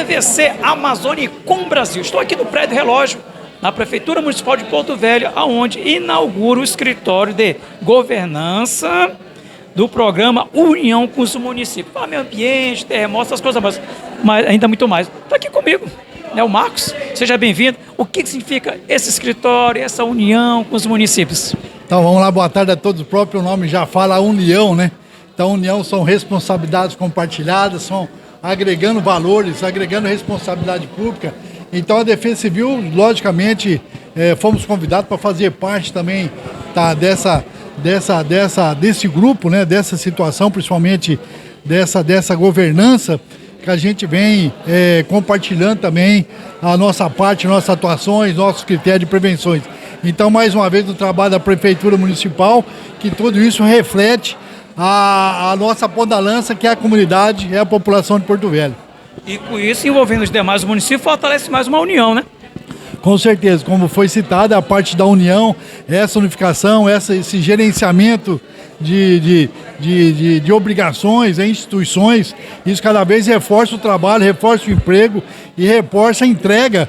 TVC Amazônia com Brasil. Estou aqui no Prédio Relógio, na Prefeitura Municipal de Porto Velho, onde inaugura o escritório de governança do programa União com os Municípios. Para meio ambiente, terremotos, essas coisas, mas ainda muito mais. Está aqui comigo, né, o Marcos. Seja bem-vindo. O que significa esse escritório, essa união com os municípios? Então vamos lá, boa tarde a todos. O próprio nome já fala união, né? Então união são responsabilidades compartilhadas, são agregando valores, agregando responsabilidade pública. Então a Defesa Civil, logicamente, fomos convidados para fazer parte também desse grupo, né? Dessa situação, principalmente dessa governança, que a gente vem compartilhando também a nossa parte, nossas atuações, nossos critérios de prevenções. Então, mais uma vez, o trabalho da Prefeitura Municipal, que tudo isso reflete a nossa ponta da lança, que é a comunidade, é a população de Porto Velho. E com isso, envolvendo os demais municípios, fortalece mais uma união, né? Com certeza, como foi citado, a parte da união, essa unificação, esse gerenciamento de obrigações em instituições, isso cada vez reforça o trabalho, reforça o emprego e reforça a entrega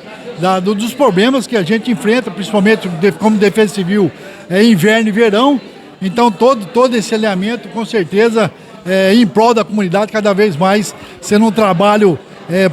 dos problemas que a gente enfrenta, principalmente como Defesa Civil, inverno e verão. Então todo esse alinhamento, com certeza, em prol da comunidade, cada vez mais sendo um trabalho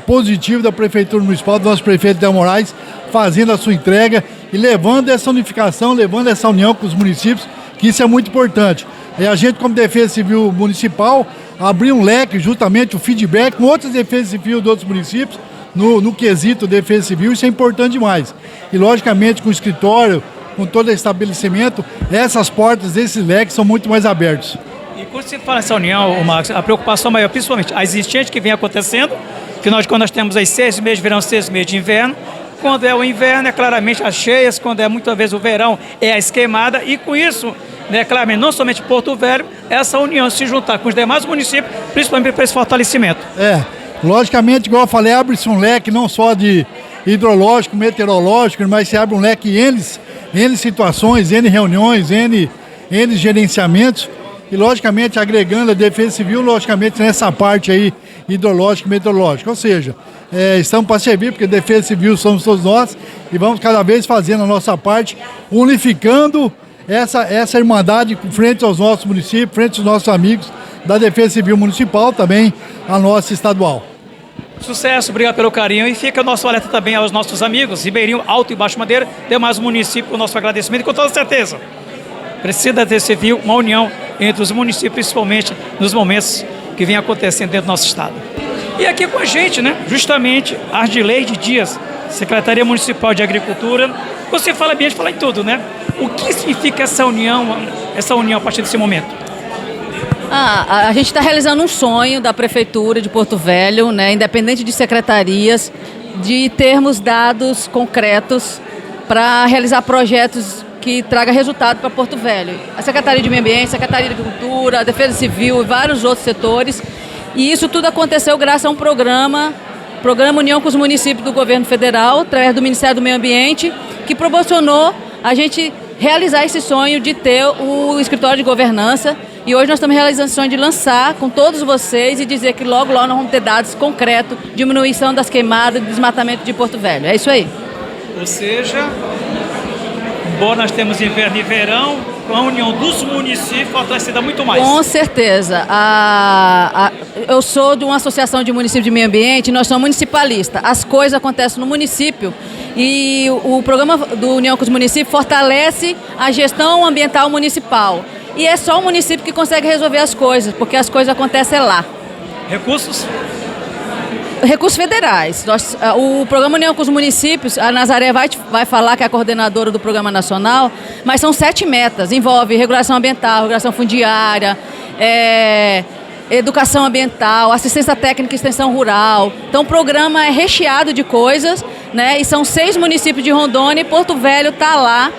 positivo da Prefeitura Municipal, do nosso prefeito Del Moraes, fazendo a sua entrega e levando essa unificação, levando essa união com os municípios, que isso é muito importante. A gente, como Defesa Civil Municipal, abrir um leque, justamente o feedback com outras defesas civis de outros municípios, no quesito Defesa Civil, isso é importante demais. E, logicamente, com o escritório, com todo estabelecimento, essas portas, esses leques são muito mais abertos. E quando você fala nessa união, Marcos, a preocupação maior, principalmente a existente que vem acontecendo, afinal de contas nós temos aí 6 meses de verão, 6 meses de inverno. Quando é o inverno, é claramente as cheias, quando é muitas vezes o verão, é a esqueimada, e com isso, né, claramente, não somente Porto Velho, essa união se juntar com os demais municípios, principalmente para esse fortalecimento. Logicamente, igual eu falei, abre-se um leque não só de hidrológico, meteorológico, mas se abre um leque N situações, N reuniões, N gerenciamentos, e logicamente agregando a Defesa Civil, logicamente nessa parte aí hidrológica e meteorológica, ou seja, estamos para servir, porque Defesa Civil somos todos nós, e vamos cada vez fazendo a nossa parte, unificando essa irmandade frente aos nossos municípios, frente aos nossos amigos da Defesa Civil Municipal, também a nossa estadual. Sucesso, obrigado pelo carinho, e fica o nosso alerta também aos nossos amigos, Ribeirinho, Alto e Baixo Madeira, demais municípios, o nosso agradecimento, e com toda certeza, precisa da Defesa Civil, uma união entre os municípios, principalmente nos momentos que vem acontecendo dentro do nosso estado. E aqui com a gente, né, justamente, Ardileide Dias, Secretaria Municipal de Agricultura. Você fala ambiente, fala em tudo, né? O que significa essa união a partir desse momento? A gente está realizando um sonho da Prefeitura de Porto Velho, né, independente de secretarias, de termos dados concretos para realizar projetos que traga resultado para Porto Velho. A Secretaria de Meio Ambiente, a Secretaria de Agricultura, a Defesa Civil e vários outros setores. E isso tudo aconteceu graças a um programa União com os Municípios do Governo Federal, através do Ministério do Meio Ambiente, que proporcionou a gente realizar esse sonho de ter o escritório de governança. E hoje nós estamos realizando esse sonho de lançar com todos vocês e dizer que logo nós vamos ter dados concretos, diminuição das queimadas e desmatamento de Porto Velho. É isso aí. Ou seja, embora nós temos inverno e verão, com a união dos municípios fortalecida muito mais. Com certeza. Eu sou de uma associação de municípios de meio ambiente, nós somos municipalistas. As coisas acontecem no município e o programa do União com os Municípios fortalece a gestão ambiental municipal. E é só o município que consegue resolver as coisas, porque as coisas acontecem lá. Recursos? Recursos federais. O programa União com os Municípios, a Nazaré vai falar que é a coordenadora do programa nacional, mas são 7 metas. Envolve regulação ambiental, regulação fundiária, educação ambiental, assistência técnica e extensão rural. Então o programa é recheado de coisas, né? E são 6 municípios de Rondônia e Porto Velho está lá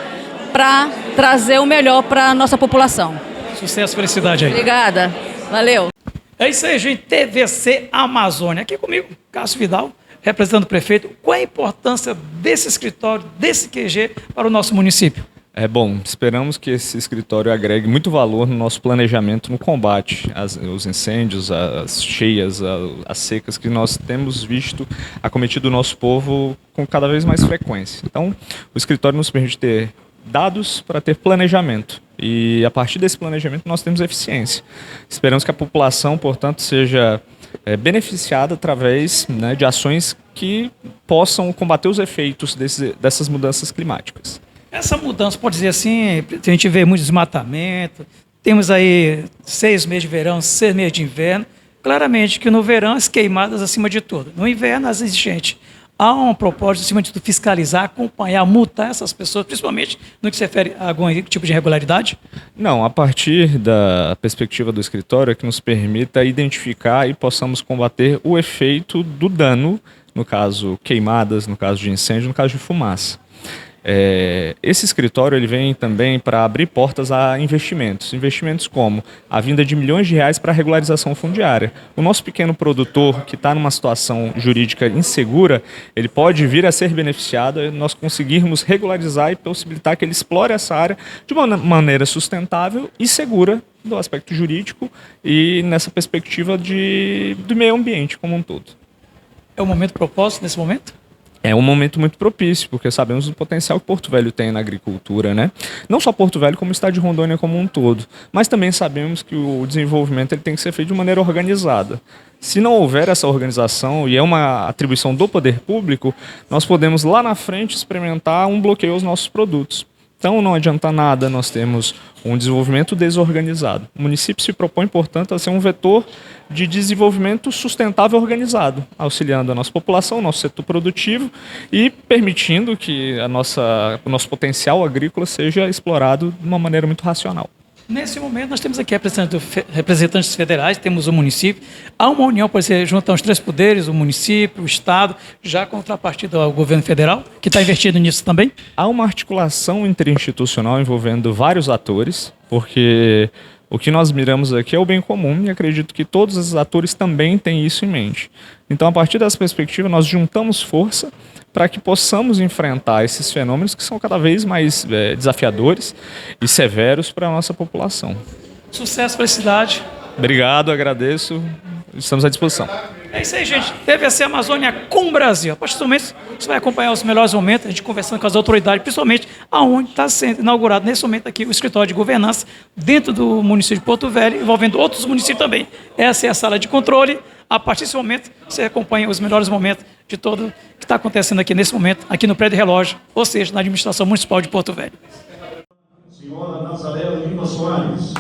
para trazer o melhor para a nossa população. Sucesso, felicidade aí. Obrigada. Valeu. É isso aí, gente. TVC Amazônia. Aqui comigo, Cássio Vidal, representando o prefeito. Qual a importância desse escritório, desse QG para o nosso município? Bom, esperamos que esse escritório agregue muito valor no nosso planejamento no combate aos incêndios, às cheias, às secas que nós temos visto acometido o nosso povo com cada vez mais frequência. Então, o escritório nos permite ter dados para ter planejamento e a partir desse planejamento nós temos eficiência. Esperamos que a população, portanto, seja beneficiada através, né, de ações que possam combater os efeitos dessas mudanças climáticas. Essa mudança, pode dizer assim, a gente vê muito desmatamento, temos aí 6 meses de verão, 6 meses de inverno. Claramente que no verão as queimadas acima de tudo. No inverno as enchentes. Há um propósito, acima de tudo, fiscalizar, acompanhar, multar essas pessoas, principalmente no que se refere a algum tipo de irregularidade? Não, a partir da perspectiva do escritório é que nos permita identificar e possamos combater o efeito do dano, no caso queimadas, no caso de incêndio, no caso de fumaça. Esse escritório ele vem também para abrir portas a investimentos como a vinda de milhões de reais para a regularização fundiária. O nosso pequeno produtor que está numa situação jurídica insegura, ele pode vir a ser beneficiado e nós conseguirmos regularizar e possibilitar que ele explore essa área de uma maneira sustentável e segura do aspecto jurídico e nessa perspectiva do meio ambiente como um todo. É o momento propósito nesse momento? É um momento muito propício, porque sabemos do potencial que Porto Velho tem na agricultura, né? Não só Porto Velho, como o estado de Rondônia como um todo. Mas também sabemos que o desenvolvimento ele tem que ser feito de maneira organizada. Se não houver essa organização, e é uma atribuição do poder público, nós podemos lá na frente experimentar um bloqueio aos nossos produtos. Então não adianta nada nós termos um desenvolvimento desorganizado. O município se propõe, portanto, a ser um vetor de desenvolvimento sustentável organizado, auxiliando a nossa população, o nosso setor produtivo e permitindo que o nosso potencial agrícola seja explorado de uma maneira muito racional. Nesse momento, nós temos aqui representantes federais, temos o município. Há uma união, por ser junto aos 3 poderes, o município, o Estado, já contrapartida ao governo federal, que está investido nisso também? Há uma articulação interinstitucional envolvendo vários atores, porque o que nós miramos aqui é o bem comum e acredito que todos os atores também têm isso em mente. Então, a partir dessa perspectiva, nós juntamos força para que possamos enfrentar esses fenômenos que são cada vez mais desafiadores e severos para a nossa população. Sucesso, felicidade. Obrigado, agradeço. Estamos à disposição. É isso aí, gente. TVC Amazônia com o Brasil. A partir do momento, você vai acompanhar os melhores momentos, a gente conversando com as autoridades, principalmente aonde está sendo inaugurado nesse momento aqui o escritório de governança dentro do município de Porto Velho, envolvendo outros municípios também. Essa é a sala de controle. A partir desse momento, você acompanha os melhores momentos de todo que está acontecendo aqui nesse momento, aqui no Prédio Relógio, ou seja, na administração municipal de Porto Velho. Senhora Nazaré Lima Soares.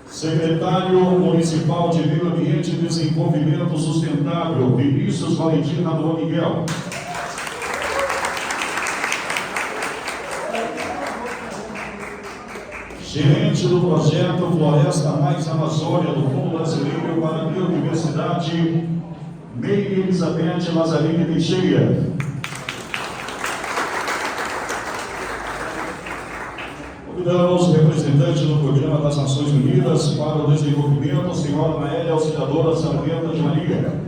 Secretário Municipal de Meio Ambiente e Desenvolvimento Sustentável, Vinícius Valentim Dom Miguel. Gerente do projeto Floresta Mais Amazônia do Fundo Brasileiro para a Biodiversidade, Meire Elizabeth Lazzarini Teixeira. Convidamos o representante do Programa das Nações Unidas para o Desenvolvimento, a senhora Maélia Auxiliadora Sarmenta de Maria.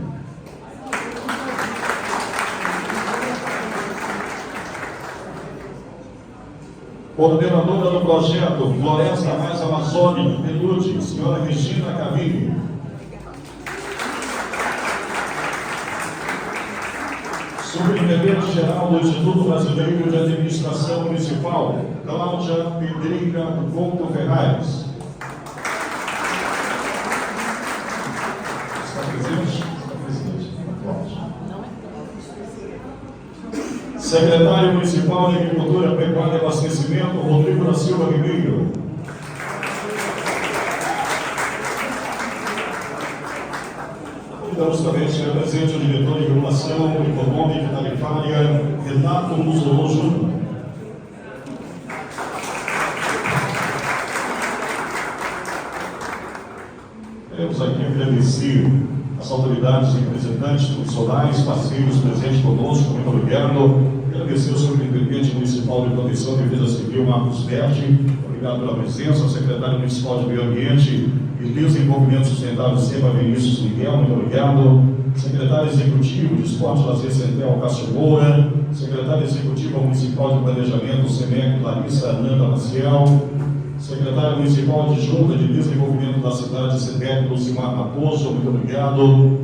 Coordenadora do projeto Floresta Mais Amazônia, PNUD, senhora Regina Cavini. Superintendente-geral do Instituto Brasileiro de Administração Municipal, Cláudia Pedreira Couto Ferrares. Está presente? Está presente. Secretário Municipal de Agricultura, Pecuária e Abastecimento, Rodrigo da Silva Ribeiro. Convidamos também que represente o diretor de regulação econômica e tarifária, Renato Musolô Júnior. Queremos aqui agradecer as autoridades e representantes profissionais, parceiros presentes conosco, muito obrigado. agradecer ao Superintendente Municipal de Proteção e Defesa Civil, Marcos Berti. Obrigado pela presença. Ao Secretário Municipal de Meio Ambiente e Desenvolvimento Sustentável, SEMA, Vinícius Miguel, muito obrigado. Secretário Executivo de Esporte e Lazer Central, Cássio Moura. Secretário Executiva Municipal de Planejamento, SEMEC, Larissa Nanda Maciel. Secretário Municipal Adjunta de Desenvolvimento da Cidade, SEDEC, Lucimar Raposo, muito obrigado.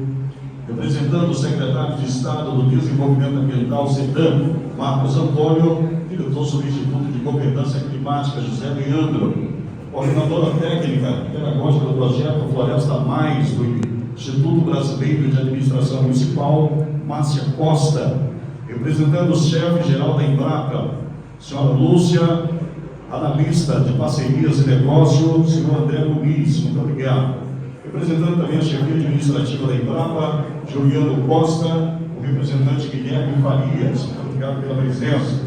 Representando o Secretário de Estado do Desenvolvimento Ambiental, SEDAM, Marcos Antônio. Diretor do Instituto de Governança Climática, José Leandro. Coordenadora técnica pedagógica do projeto Floresta Mais, do Instituto Brasileiro de Administração Municipal, Márcia Costa. Representando o chefe-geral da Embrapa, senhora Lúcia. Analista de parcerias e negócio, senhor André Muniz, muito obrigado. Representando também a chefia administrativa da Embrapa, Juliano Costa, o representante Guilherme Farias, muito obrigado pela presença.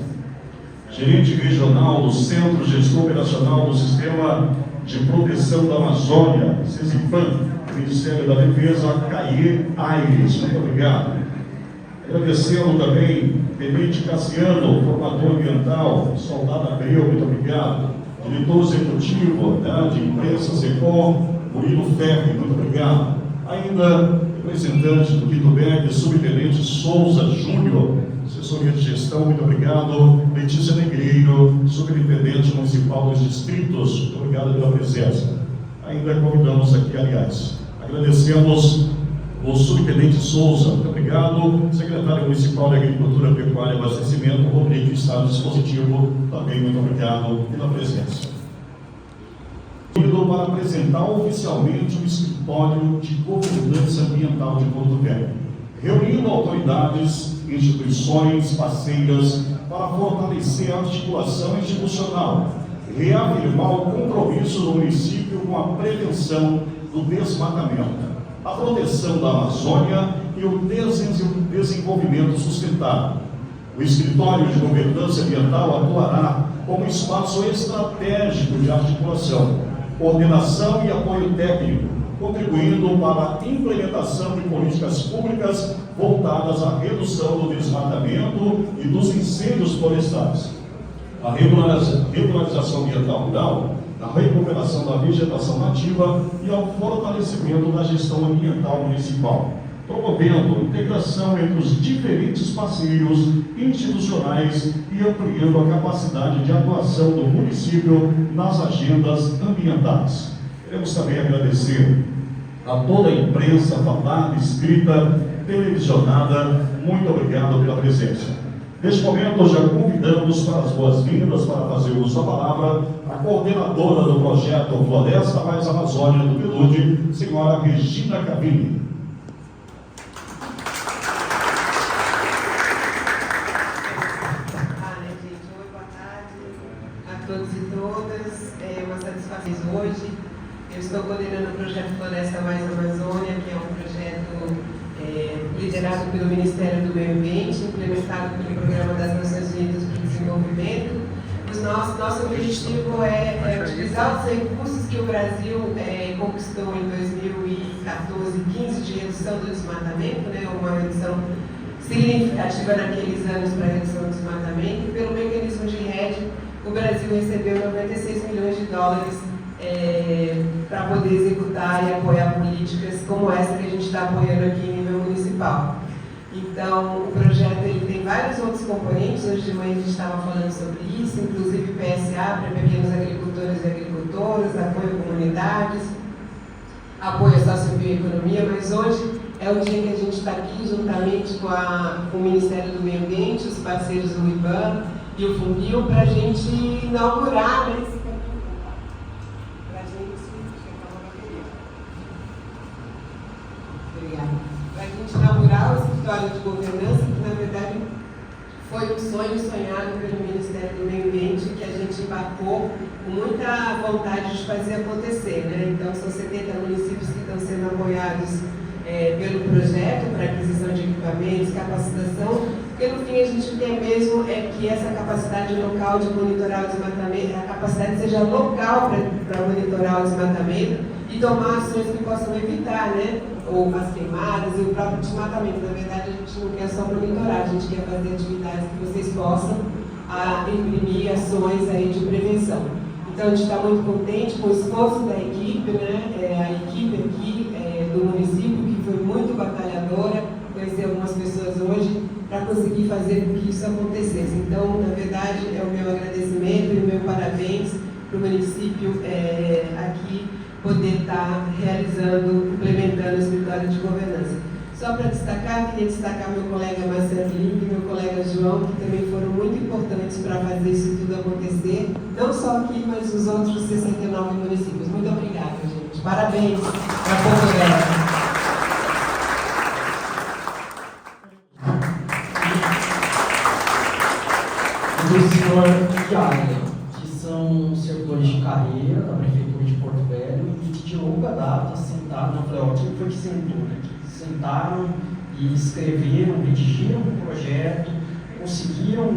Gerente regional do Centro Gestor Operacional do Sistema de Proteção da Amazônia, CESIPAM, Ministério da Defesa, Caie Aires, muito obrigado. Agradecendo também Tenente Cassiano, formador ambiental, Soldado Abreu, muito obrigado. Diretor executivo de imprensa, SECOM, Murilo Ferri, muito obrigado. Ainda representante do Quitubec, Subtenente Souza Júnior, assessoria de gestão, muito obrigado. Letícia Negreiro, Superintendente Municipal dos Distritos, muito obrigado pela presença. Ainda convidamos aqui, aliás, agradecemos o Subtenente Souza, muito obrigado. Secretário Municipal de Agricultura, Pecuária e Abastecimento, Rodrigo, está no dispositivo, também muito obrigado pela presença. Para apresentar oficialmente o Escritório de Governança Ambiental de Porto Velho, reunindo autoridades, instituições, parceiras, para fortalecer a articulação institucional, reafirmar o compromisso do município com a prevenção do desmatamento, a proteção da Amazônia e o desenvolvimento sustentável. O Escritório de Governança Ambiental atuará como espaço estratégico de articulação, coordenação e apoio técnico, contribuindo para a implementação de políticas públicas voltadas à redução do desmatamento e dos incêndios florestais, a regularização ambiental rural, a recuperação da vegetação nativa e ao fortalecimento da gestão ambiental municipal, promovendo a integração entre os diferentes parceiros institucionais e ampliando a capacidade de atuação do município nas agendas ambientais. Queremos também agradecer a toda a imprensa falada, escrita, televisionada. Muito obrigado pela presença. Neste momento, já convidamos para as boas-vindas, para fazer uso da palavra, a coordenadora do projeto Floresta Mais Amazônia do PNUD, senhora Regina Cavini. Todos e todas, é uma satisfação hoje. Eu estou coordenando o projeto Floresta Mais Amazônia, que é um projeto liderado pelo Ministério do Meio Ambiente, implementado pelo Programa das Nações Unidas para o Desenvolvimento. Nosso objetivo é utilizar os recursos que o Brasil conquistou em 2014 e 2015 de redução do desmatamento, uma redução significativa naqueles anos para a redução do desmatamento, e pelo mecanismo de REDD, o Brasil recebeu 96 milhões de dólares para poder executar e apoiar políticas como essa que a gente está apoiando aqui em nível municipal. Então, o projeto ele tem vários outros componentes. Hoje de manhã a gente estava falando sobre isso, inclusive PSA para pequenos agricultores e agricultoras, apoio a comunidades, apoio à sociobioeconomia, mas hoje é o dia que a gente está aqui juntamente com o Ministério do Meio Ambiente, os parceiros do IBAN e o Funil, para a gente inaugurar, para a gente inaugurar o escritório de governança, que na verdade foi um sonho sonhado pelo Ministério do Meio Ambiente, que a gente embarcou com muita vontade de fazer acontecer, Então, são 70 municípios que estão sendo apoiados pelo projeto para aquisição de equipamentos, capacitação, porque no fim a gente quer mesmo que essa capacidade local de monitorar o desmatamento, a capacidade seja local para monitorar o desmatamento, e tomar ações que possam evitar, né, ou as queimadas e o próprio desmatamento. Na verdade, a gente não quer só monitorar, a gente quer fazer atividades que vocês possam imprimir ações aí de prevenção. Então, a gente está muito contente com o esforço da equipe, né, a equipe aqui do município, que foi muito batalhadora, conhecer algumas pessoas hoje, para conseguir fazer com que isso acontecesse. Então, na verdade, é o meu agradecimento e o meu parabéns para o município aqui poder estar realizando, implementando o escritório de governança. Só para destacar, queria destacar meu colega Marcelo Limpe e meu colega João, que também foram muito importantes para fazer isso tudo acontecer, não só aqui, mas nos outros 69 municípios. Muito obrigada, gente. Parabéns para Porto Velho. Do senhor Tiago, que são servidores de carreira da Prefeitura de Porto Velho e que de longa data sentaram, não falei, ó, quem foi que sentou, né? Que sentaram e escreveram, redigiram um projeto, conseguiram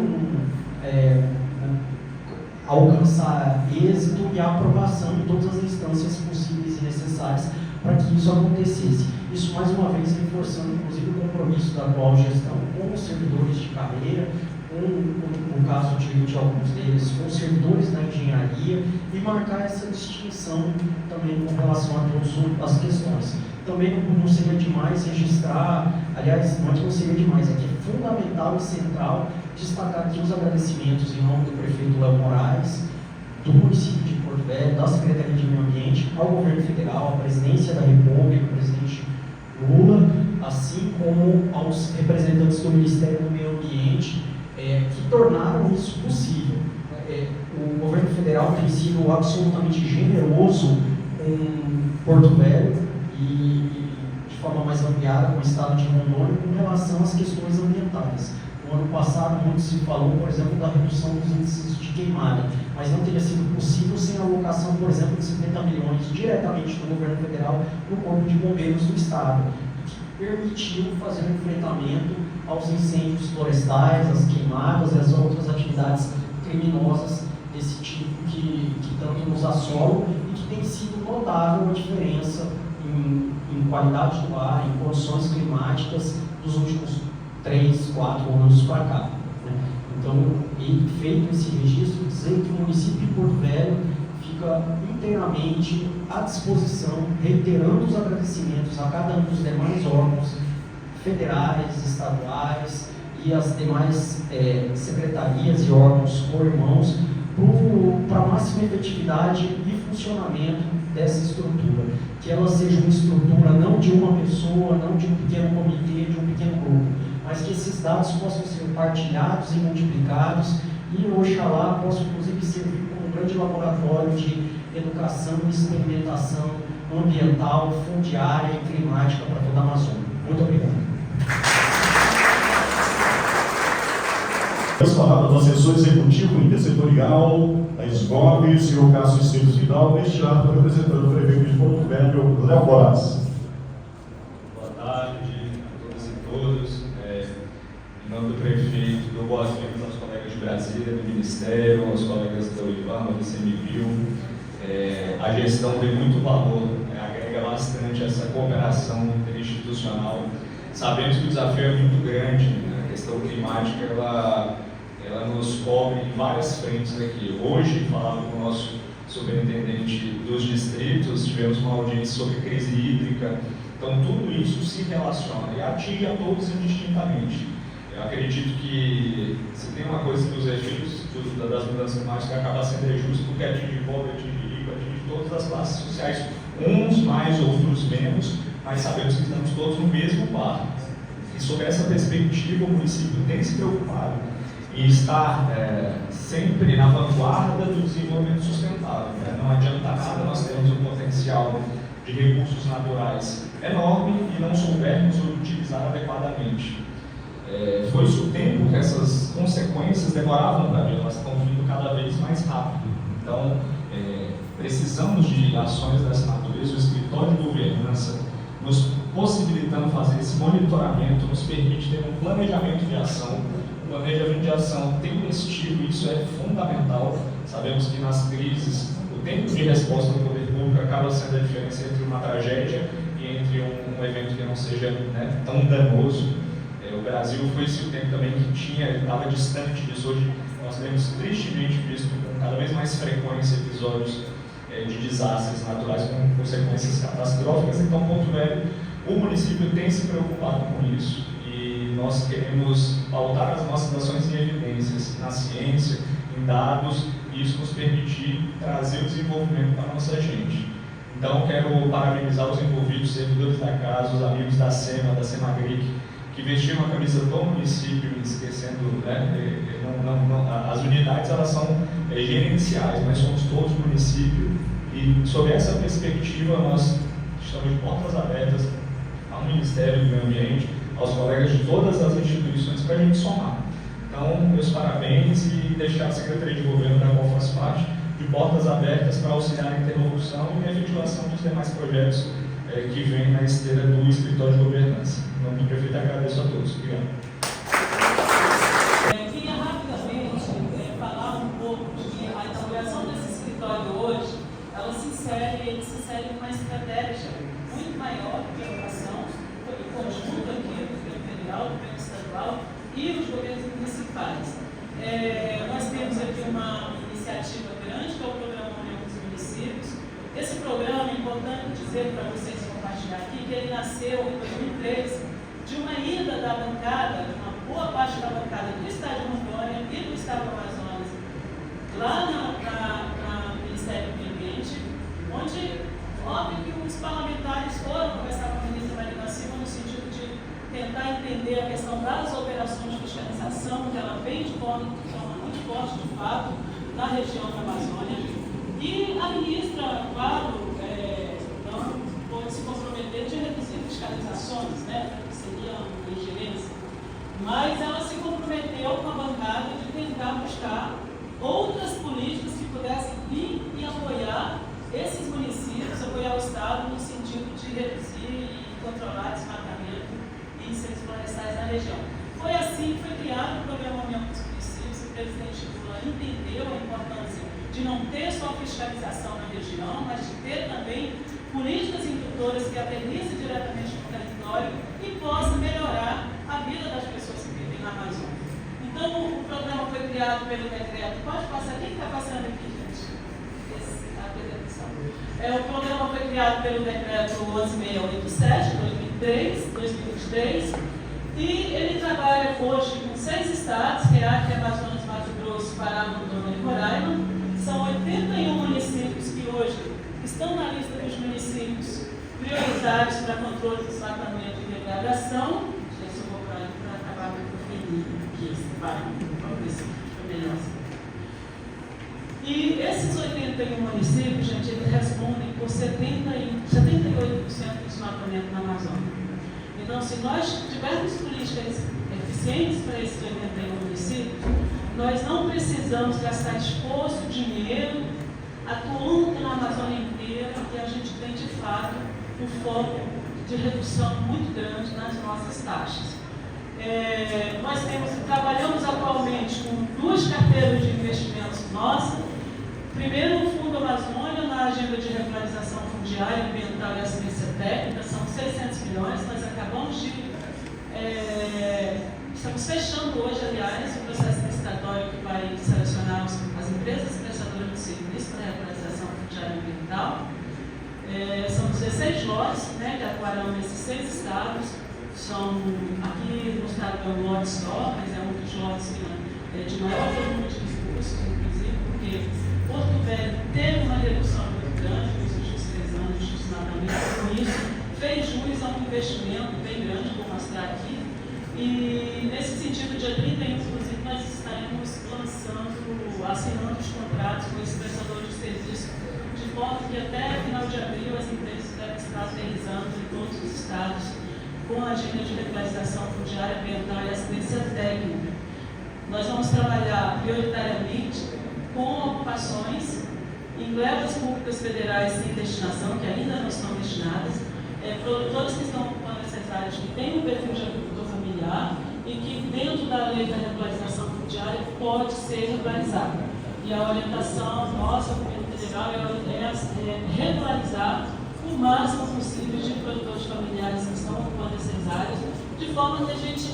alcançar êxito e aprovação em todas as instâncias possíveis e necessárias para que isso acontecesse. Isso, mais uma vez, reforçando, inclusive, o compromisso da atual gestão com os servidores de carreira, no caso de alguns deles, com servidores da engenharia, e marcar essa distinção também com relação a todas as questões. Também não seria demais registrar, aliás, não é que não seria demais, é que é fundamental e central destacar aqui os agradecimentos em nome do prefeito Léo Moraes, do município de Porto Velho, da Secretaria de Meio Ambiente, ao governo federal, à presidência da República, ao presidente Lula, assim como aos representantes do Ministério do Meio Ambiente, que tornaram isso possível. O governo federal tem sido absolutamente generoso com Porto Velho e, de forma mais ampliada, com o estado de Rondônia, com relação às questões ambientais. No ano passado, muito se falou, por exemplo, da redução dos índices de queimada, mas não teria sido possível sem a alocação, por exemplo, de 50 milhões diretamente do governo federal no Corpo de Bombeiros do estado, que permitiu fazer um enfrentamento aos incêndios florestais, às queimadas e às outras atividades criminosas desse tipo que tanto nos assolam e que tem sido notável a diferença em qualidade do ar, em condições climáticas dos últimos 3, 4 anos para cá. Né? Então, feito esse registro, dizer que o município de Porto Velho fica inteiramente à disposição, reiterando os agradecimentos a cada um dos demais órgãos federais, estaduais e as demais secretarias e órgãos co-irmãos para a máxima efetividade e funcionamento dessa estrutura. Que ela seja uma estrutura não de uma pessoa, não de um pequeno comitê, de um pequeno grupo, mas que esses dados possam ser partilhados e multiplicados e, oxalá, possam inclusive servir como um grande laboratório de educação e experimentação ambiental, fundiária e climática para toda a Amazônia. Muito obrigado. As palavras do assessor executivo intersetorial, a SGOB, senhor Cássio Esteves Vidal, neste ato representando o prefeito de Porto Velho, Léo Moraes. Boa tarde a todas e todos. Em nome do prefeito, dou boas-vindas aos colegas de Brasília, do Ministério, aos colegas da Univama, do ICMBio. A gestão tem muito valor, agrega bastante essa cooperação interinstitucional. Sabemos que o desafio é muito grande, né? A questão climática ela nos cobre em várias frentes aqui. Hoje, falando com o nosso superintendente dos distritos, tivemos uma audiência sobre crise hídrica. Então, tudo isso se relaciona e atinge a todos indistintamente. Eu acredito que se tem uma coisa que os efeitos das mudanças climáticas acaba sendo justo, porque atinge pobre, atinge rico, atinge todas as classes sociais, uns mais, outros menos, mas sabemos que estamos todos no mesmo barco. E sobre essa perspectiva, o município tem se preocupado em estar sempre na vanguarda do desenvolvimento sustentável. Né? Não adianta nada nós termos um potencial de recursos naturais enorme e não soubermos utilizar adequadamente. Foi-se o tempo que essas consequências demoravam para vir, elas estão vindo cada vez mais rápido. Então, precisamos de ações dessa natureza. O escritório de governança nos possibilitando fazer esse monitoramento, nos permite ter um planejamento de ação. O planejamento de ação tem um estilo, isso é fundamental. Sabemos que nas crises, o tempo de resposta do poder público público acaba sendo a diferença entre uma tragédia e entre um evento que não seja, né, tão danoso. O Brasil foi esse o tempo também que estava distante disso. Hoje nós temos tristemente visto com cada vez mais frequência episódios de desastres naturais com consequências catastróficas. Então, Porto Velho, o município tem se preocupado com isso e nós queremos pautar as nossas ações em evidências, na ciência, em dados, e isso nos permitir trazer o desenvolvimento para a nossa gente. Então, quero parabenizar os envolvidos, servidores da casa, os amigos da SEMA, da SEMAGRIC, que vestiram a camisa do município, esquecendo, né, as unidades elas são gerenciais, nós somos todos município, e sob essa perspectiva nós estamos de portas abertas ao Ministério do Meio Ambiente, aos colegas de todas as instituições para a gente somar. Então, meus parabéns e deixar a Secretaria de Governo da qual faço parte de portas abertas para auxiliar na interlocução e na efetivação dos demais projetos que vêm na esteira do Escritório de Governança. Em nome do prefeito, agradeço a todos. Obrigado. Queria rapidamente falar um pouco que a inauguração desse escritório hoje, ela se insere numa estratégia muito maior de inovação, em conjunto aqui do governo federal, do governo estadual e os governos municipais. Nós temos aqui uma iniciativa grande, que é o Programa União dos Municípios. Esse programa, é importante dizer para vocês compartilhar aqui, que ele nasceu em 2013 de uma ida da bancada, de uma boa parte da bancada do Estado de Rondônia e do Estado do Amazonas, lá no Ministério do Meio Ambiente, onde, óbvio que os parlamentares foram conversar com a ministra Marina Silva no sentido de tentar entender a questão das operações de fiscalização, que ela vem de forma muito forte, de fato, na região da Amazônia. E a ministra, claro, não pode se comprometer de reduzir fiscalizações, né, que seria uma ingerência, mas ela se comprometeu com a bancada de tentar buscar outras políticas que pudessem vir e apoiar esses municípios, apoiar o Estado no sentido de reduzir e controlar desmatamento e incêndios florestais na região. Foi assim que foi criado o Programa União dos Municípios. O presidente Lula entendeu a importância de não ter só fiscalização na região, mas de ter também políticas indutoras que aterrissem diretamente no território e possam melhorar a vida das pessoas que vivem na Amazônia. Então, o programa foi criado pelo decreto. Pode passar, quem está passando aqui, gente? A apresentação. O programa foi criado pelo decreto 11687, 2023, e ele trabalha hoje com 6 estados, que é Acre, Amazonas, Mato Grosso, Pará, Rondônia e Roraima. São 81 municípios que hoje estão na lista dos municípios prioritários para controle do desmatamento e degradação. Deixa eu vou para acabar com o fininho aqui. Vamos ver se foi melhor. E esses 81 municípios, gente, eles respondem por 78% do desmatamento na Amazônia. Então, se nós tivermos políticas eficientes para esses 81 municípios, nós não precisamos gastar esforço, dinheiro, atuando na Amazônia inteira, e a gente tem, de fato, um foco de redução muito grande nas nossas taxas. Nós trabalhamos atualmente com 2 carteiras de investimentos nossas. Primeiro, o Fundo Amazônia, na agenda de regularização fundiária, ambiental e assistência técnica, são 600 milhões. Nós acabamos de... estamos fechando hoje, aliás, o processo licitatório que vai selecionar as empresas prestadoras de serviço para a regularização fundiária e ambiental. São 16 lotes, né, que atuarão nesses 6 estados. Aqui no estado é um lote só, mas é um dos lotes de maior volume de recursos, inclusive, porque Porto Velho teve uma redução muito grande nos últimos 3 anos de desmatamento. Com isso, fez jus a um investimento bem grande, vou mostrar aqui. E nesse sentido, dia 31, inclusive, nós estaremos assinando os contratos com esse prestador de serviço, de forma que até final de abril as empresas devem estar aterrissando em todos os estados com a agenda de regularização fundiária, ambiental e assistência técnica. Nós vamos trabalhar prioritariamente com ocupações em glebas públicas federais sem destinação, que ainda não estão destinadas, produtores que estão ocupando essas áreas que têm um perfil de agricultor familiar e que, dentro da lei da regularização fundiária, pode ser regularizada. E a orientação nossa, o governo federal, inicial é regularizar o máximo possível de produtores familiares que estão ocupando essas áreas, de forma que a gente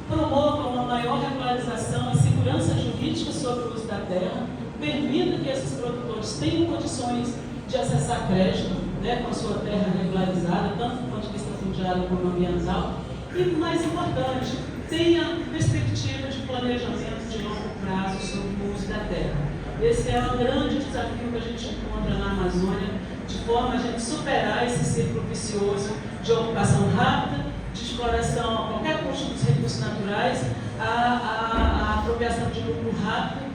promova uma maior regularização e segurança jurídica sobre o uso da terra, permita que esses produtores tenham condições de acessar crédito, né, com a sua terra regularizada, tanto do ponto de vista fundiário como ambiental, e, mais importante, tenha perspectiva de planejamento de longo prazo sobre o uso da terra. Esse é um grande desafio que a gente encontra na Amazônia, de forma a gente superar esse ciclo vicioso de ocupação rápida, de exploração a qualquer custo dos recursos naturais, a apropriação de lucro rápido.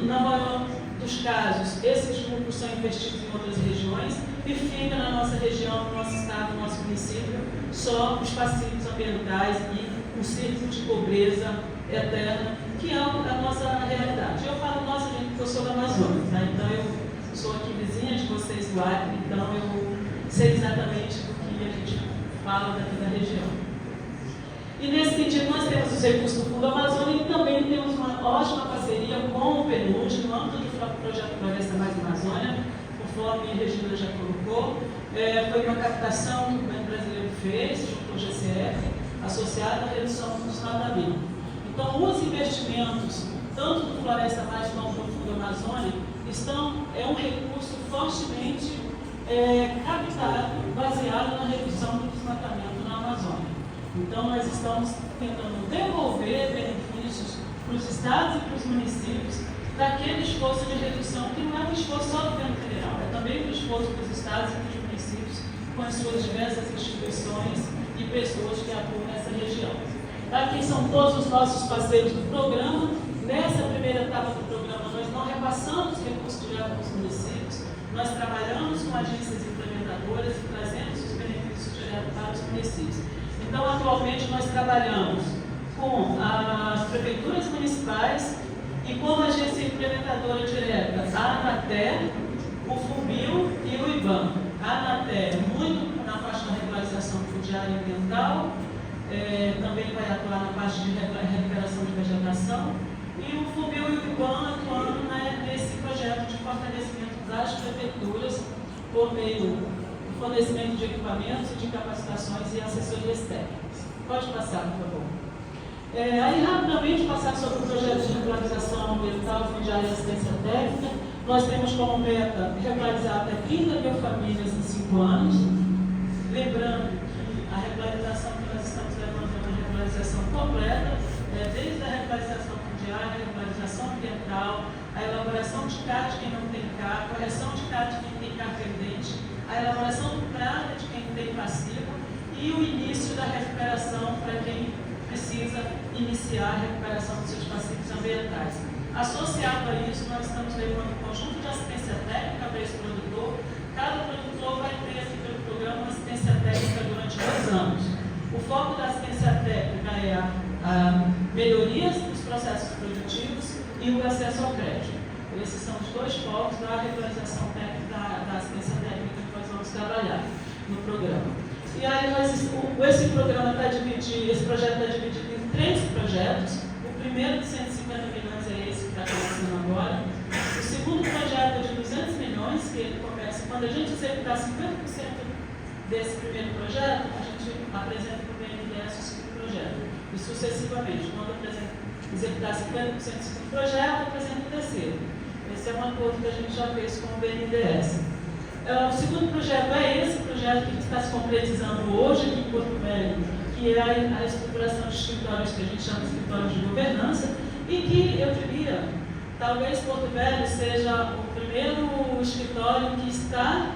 Na maior dos casos, esses lucros são investidos em outras regiões e fica na nossa região, no nosso estado, no nosso município, só os passivos ambientais e um círculo de pobreza eterna, que é a nossa realidade. Eu falo nossa, gente, porque eu sou da Amazônia, tá? Então eu sou aqui vizinha de vocês do Acre, então eu sei exatamente do que a gente fala daqui da região. E nesse sentido, nós temos os recursos do Fundo Amazônia e também temos uma ótima parceria com o PNUD, no âmbito do projeto Floresta Mais Amazônia, conforme a Regina já colocou. Foi uma captação que o governo brasileiro fez, junto ao GCF, associada à redução do desmatamento. Então, os investimentos, tanto do Floresta Mais como do Fundo Amazônia, é um recurso fortemente captado, baseado na redução do desmatamento na Amazônia. Então, nós estamos tentando devolver benefícios para os estados e para os municípios daquele esforço de redução, que não é um esforço só do governo federal, é também um esforço para os estados e para os municípios, com as suas diversas instituições e pessoas que atuam nessa região. Aqui são todos os nossos parceiros do programa. Nessa primeira etapa do programa, nós não repassamos recursos diretos aos municípios, nós trabalhamos com agências implementadoras e trazemos os benefícios diretos para os municípios. Então, atualmente, nós trabalhamos com as prefeituras municipais e com a agência implementadora direta, a ANATER, o FUNBIL e o IBAM. A ANATER, muito na parte da regularização fundiária e ambiental, também vai atuar na parte de recuperação de vegetação, e o FUNBIL e o IBAM atuando nesse projeto de fortalecimento das prefeituras por meio do fornecimento de equipamentos, de capacitações e assessorias técnicas. Pode passar, por favor. Aí, rapidamente, passar sobre o projeto de regularização ambiental, fundiária e assistência técnica. Nós temos como meta regularizar até 30 mil famílias em 5 anos. Lembrando que a regularização que nós estamos levando é uma regularização completa, desde a regularização fundiária, a regularização ambiental, a elaboração de CAR de quem não tem CAR, a correção de CAR de quem tem CAR pendente, a elaboração do PRADA de quem tem passivo e o início da recuperação para quem precisa iniciar a recuperação dos seus passivos ambientais. Associado a isso, nós estamos levando um conjunto de assistência técnica para esse produtor. Cada produtor vai ter aqui pelo programa uma assistência técnica durante 2 anos. O foco da assistência técnica é a melhoria dos processos produtivos e o acesso ao crédito. Esses são os 2 focos da regularização técnica, da assistência técnica que nós vamos trabalhar no programa. E aí esse programa está dividido, esse projeto está dividido em 3 projetos. O primeiro de 150 milhões é esse que está começando agora. O segundo projeto é de 200 milhões, que ele começa, quando a gente executar 50% desse primeiro projeto, a gente apresenta para o BNDES o segundo projeto. E sucessivamente, quando executar 50% do segundo projeto, apresenta o terceiro. Esse é um acordo que a gente já fez com o BNDES. O segundo projeto é esse projeto que está se concretizando hoje aqui em Porto Velho, que é a estruturação de escritórios que a gente chama de escritórios de governança, e que, eu diria, talvez Porto Velho seja o primeiro escritório que está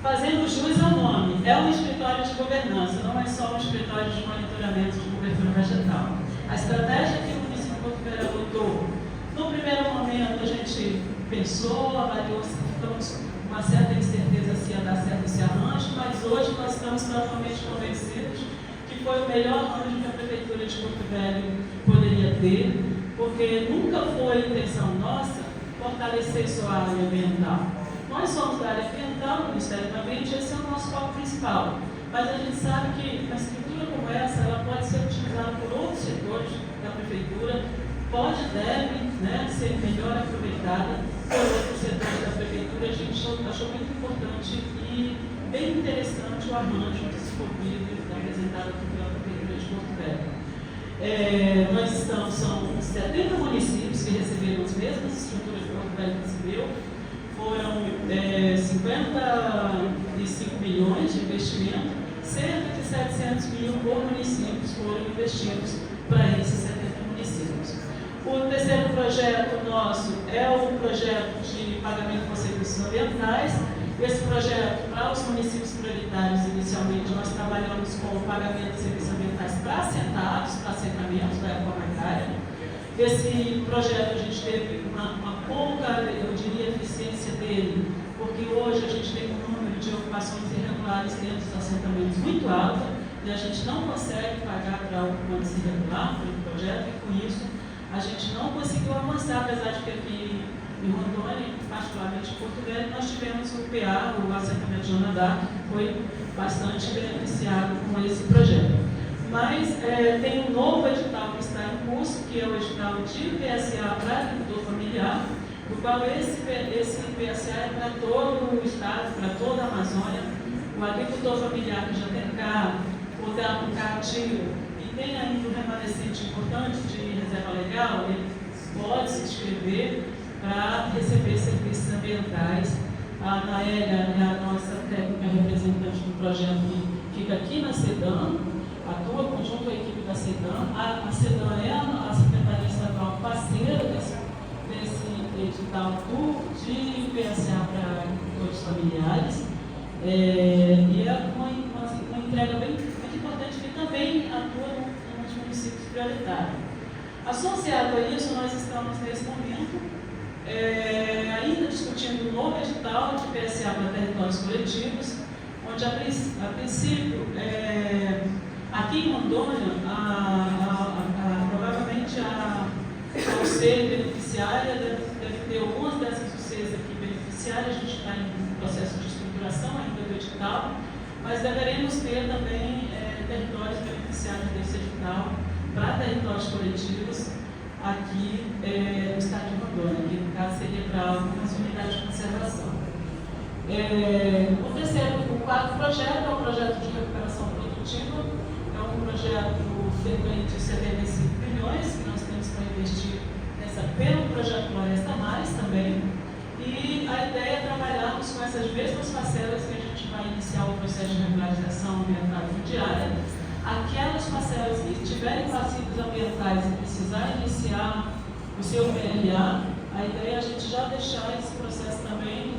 fazendo jus ao nome. É um escritório de governança, não é só um escritório de monitoramento de cobertura vegetal. A estratégia que o município de Porto Velho adotou, no primeiro momento a gente pensou, avaliou se ficamos uma certa incerteza se ia dar certo esse arranjo, mas hoje nós estamos totalmente convencidos que foi o melhor arranjo que a Prefeitura de Porto Velho poderia ter, porque nunca foi a intenção nossa fortalecer só a área ambiental. Nós somos da área ambiental, o Ministério do Ambiente, esse é o nosso foco principal, mas a gente sabe que uma estrutura como essa, ela pode ser utilizada por outros setores da Prefeitura, pode e deve, ser melhor aproveitada, por outros setores da prefeitura, a gente achou muito importante e bem interessante o arranjo desenvolvido e apresentado aqui pela prefeitura de Porto Velho. São 70 municípios que receberam as mesmas estruturas que Porto Velho recebeu. Foram 55 milhões de investimento, cerca de 700 mil por município foram investidos para esses 70 municípios. O terceiro projeto nosso é o projeto de pagamento por serviços ambientais. Esse projeto, para os municípios prioritários, inicialmente, nós trabalhamos com o pagamento de serviços ambientais para assentados, para assentamentos da reforma agrária. Esse projeto a gente teve uma pouca, eu diria, eficiência dele, porque hoje a gente tem um número de ocupações irregulares dentro dos assentamentos muito alto, e a gente não consegue pagar para ocupantes irregulares pelo projeto, e com isso a gente não conseguiu avançar, apesar de que aqui em Rondônia, particularmente em Porto Velho, nós tivemos o PA, o assentamento de Jonadá, que foi bastante beneficiado com esse projeto. Mas tem um novo edital que está em curso, que é o edital de PSA para agricultor familiar, no qual esse PSA é para todo o estado, para toda a Amazônia. O agricultor familiar que já tem carro, ou está com carro ativo, e tem ainda um remanescente importante de reserva legal, ele pode se inscrever para receber serviços ambientais. A Naélia é a nossa técnica representante do projeto que fica aqui na SEDAM, atua junto à equipe da SEDAM. A SEDAM é a Secretaria Estadual parceira desse edital de PSA para agricultores familiares. E é uma entrega bem importante que também atua nos municípios prioritários. Associado a isso, nós estamos nesse momento ainda discutindo um novo edital de PSA para territórios coletivos, onde a princípio, aqui em Rondônia, provavelmente a conselho beneficiária deve ter algumas dessas UCs aqui beneficiárias. A gente está em processo de estruturação ainda do edital, mas deveremos ter também territórios beneficiários desse edital para territórios coletivos aqui no estado de Rondônia, que no caso seria para algumas unidades de conservação. O quarto projeto é o projeto de recuperação produtiva, é um projeto frequente de 75 bilhões que nós temos para investir pelo projeto Floresta Mais também. E a ideia é trabalharmos com essas mesmas parcelas que a gente vai iniciar o processo de regularização ambiental fundiária. Aquelas parcelas que tiverem passivos ambientais e precisarem iniciar o seu PLA, a ideia é a gente já deixar esse processo também,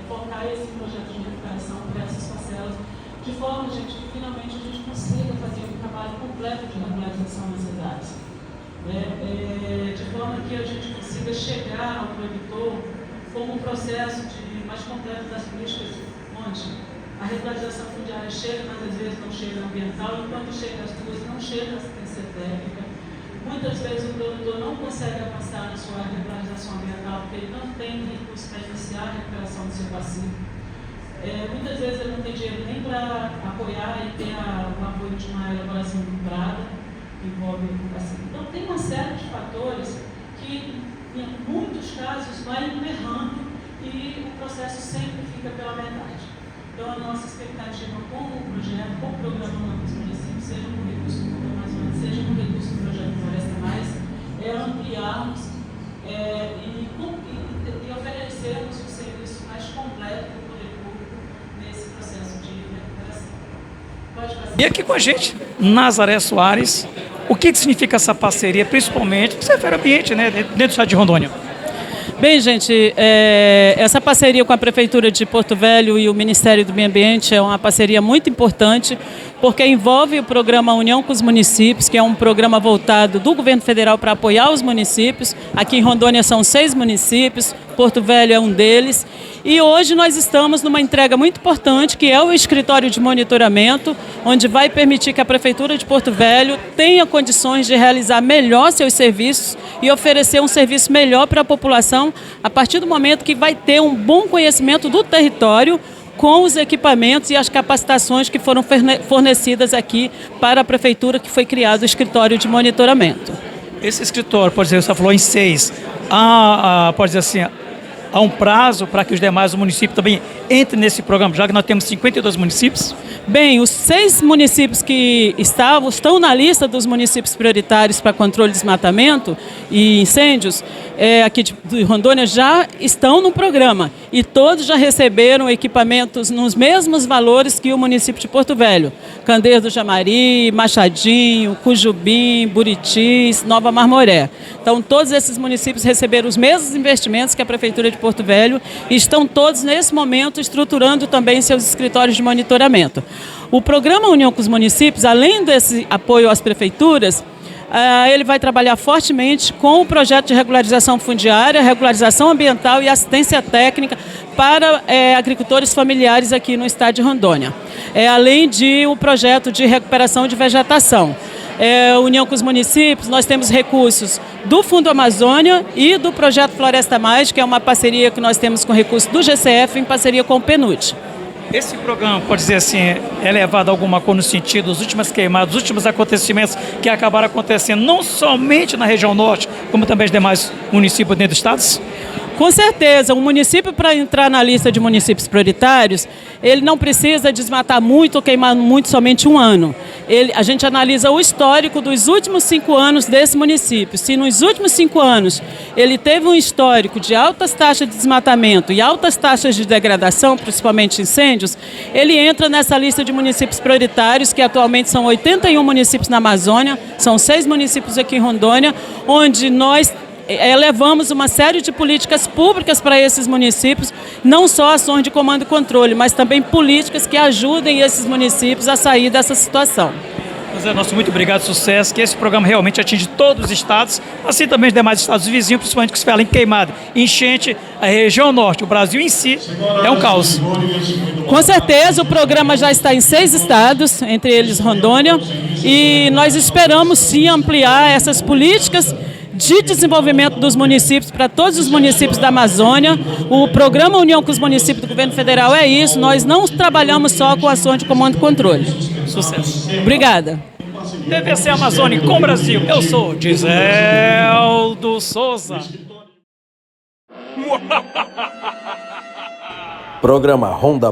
focar esse projeto de recuperação para essas parcelas, de forma, gente, que finalmente a gente consiga fazer um trabalho completo de regularização nas cidades. De forma que a gente consiga chegar ao produtor com um processo mais completo das políticas, onde a regularização fundiária chega, mas às vezes não chega ambiental, enquanto chega as duas, não chega a assistência técnica. Muitas vezes o produtor não consegue avançar na sua regularização ambiental porque ele não tem recursos para iniciar a recuperação do seu passivo. Muitas vezes ele não tem dinheiro nem para apoiar e ter o apoio de uma elaboração dobrada, que envolve o passivo. Então tem uma série de fatores que, em muitos casos, vai errando e o processo sempre fica pela metade. Então, a nossa expectativa com o projeto, com o programa Novos Municípios, seja com recurso do Fundo Amazônia, seja com recurso do projeto Floresta Mais, é ampliarmos e oferecermos um serviço mais completo para o poder público nesse processo de recuperação. Pode passar. E aqui com a gente, Nazaré Soares, o que significa essa parceria, principalmente, que se refere ao ambiente, né, dentro do estado de Rondônia? Bem, gente, essa parceria com a Prefeitura de Porto Velho e o Ministério do Meio Ambiente é uma parceria muito importante, porque envolve o programa União com os Municípios, que é um programa voltado do governo federal para apoiar os municípios. Aqui em Rondônia são 6 municípios, Porto Velho é um deles. E hoje nós estamos numa entrega muito importante, que é o escritório de monitoramento, onde vai permitir que a Prefeitura de Porto Velho tenha condições de realizar melhor seus serviços e oferecer um serviço melhor para a população, a partir do momento que vai ter um bom conhecimento do território, com os equipamentos e as capacitações que foram fornecidas aqui para a Prefeitura, que foi criado o escritório de monitoramento. Esse escritório, pode dizer, você falou em 6, pode dizer assim, há um prazo para que os demais municípios também entrem nesse programa, já que nós temos 52 municípios? Bem, os 6 municípios que estão na lista dos municípios prioritários para controle de desmatamento e incêndios aqui de Rondônia já estão no programa e todos já receberam equipamentos nos mesmos valores que o município de Porto Velho. Candeias do Jamari, Machadinho, Cujubim, Buritis, Nova Marmoré. Então todos esses municípios receberam os mesmos investimentos que a Prefeitura de Porto Velho e estão todos nesse momento estruturando também seus escritórios de monitoramento. O programa União com os Municípios, além desse apoio às prefeituras, ele vai trabalhar fortemente com o projeto de regularização fundiária, regularização ambiental e assistência técnica para agricultores familiares aqui no estado de Rondônia. Além de um projeto de recuperação de vegetação. União com os Municípios, nós temos recursos do Fundo Amazônia e do Projeto Floresta Mais, que é uma parceria que nós temos com recursos do GCF em parceria com o PNUD. Esse programa, pode dizer assim, é levado a alguma coisa no sentido dos últimas queimadas, dos últimos acontecimentos que acabaram acontecendo não somente na região norte, como também os demais municípios dentro dos estados? Com certeza, um município para entrar na lista de municípios prioritários, ele não precisa desmatar muito ou queimar muito somente um ano. A gente analisa o histórico dos últimos 5 anos desse município. Se nos últimos 5 anos ele teve um histórico de altas taxas de desmatamento e altas taxas de degradação, principalmente incêndios, ele entra nessa lista de municípios prioritários, que atualmente são 81 municípios na Amazônia, são 6 municípios aqui em Rondônia, onde nós levamos uma série de políticas públicas para esses municípios, não só ações de comando e controle, mas também políticas que ajudem esses municípios a sair dessa situação. José, nosso muito obrigado, sucesso, que esse programa realmente atinge todos os estados, assim também os demais estados vizinhos, principalmente que se fala em queimada, enchente, a região norte, o Brasil em si é um caos. Com certeza, o programa já está em 6 estados, entre eles Rondônia, e nós esperamos sim ampliar essas políticas de desenvolvimento dos municípios para todos os municípios da Amazônia. O programa União com os Municípios do Governo Federal é isso, nós não trabalhamos só com ações de comando e controle. Sucesso. Obrigada. TVC Amazônia com Brasil, eu sou Giseldo Souza. Programa Ronda